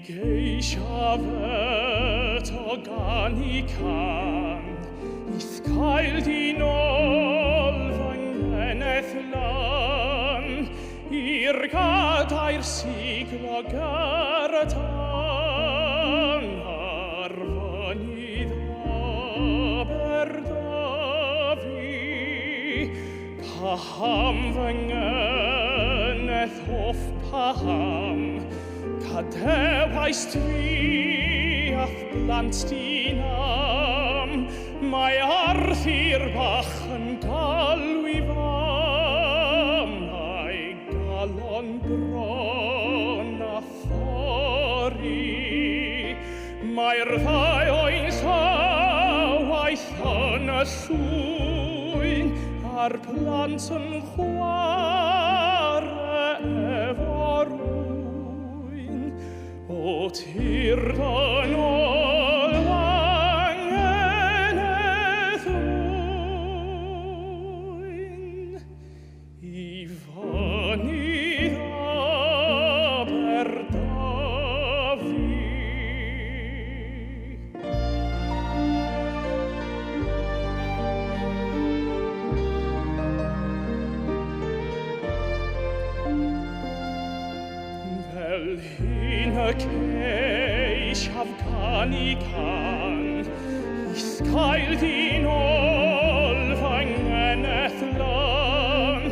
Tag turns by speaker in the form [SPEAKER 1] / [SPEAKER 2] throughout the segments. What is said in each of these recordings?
[SPEAKER 1] geishafet o gan I can, Is cael din ôl fy ngeneth lan, I'r gadair siglo garatan, Ar fynydd Aberdafi. Paham fy ngeneth hoff paham, Cadewais dwi ath blant di'n am, Mae Arthur bach yn galw I fam, Mae galon bron a thori. Mae'r ddau o'i'n sawaith yn y swyn, A'r plant yn chwarae efo rwyn. O tir dan ôl angeneth wyn, I fynydd Aberdafi. Fel hyn y ceishaf gan I can, Is cael din ôl fy ngeneth lan,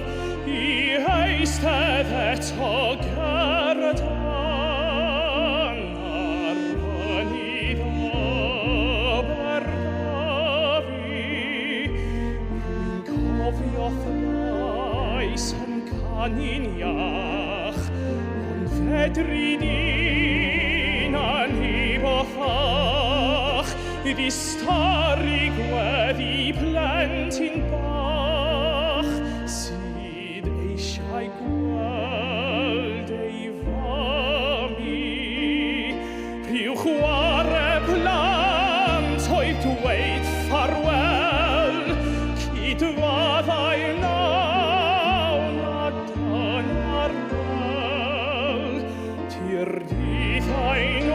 [SPEAKER 1] I eistedd eto gardan, Ar fynydd Aberdafi. Rwy'n cofio thlais yn canu'n iach, Fedri din anib o ffach, Iddi stari gweddi plentyn bach, Sydd eisiau gweld ei fami. Rhyw chwarae plant oedd dweud ffarwel, Cydfaddau nawn a dan ar wel, Tir dydd ein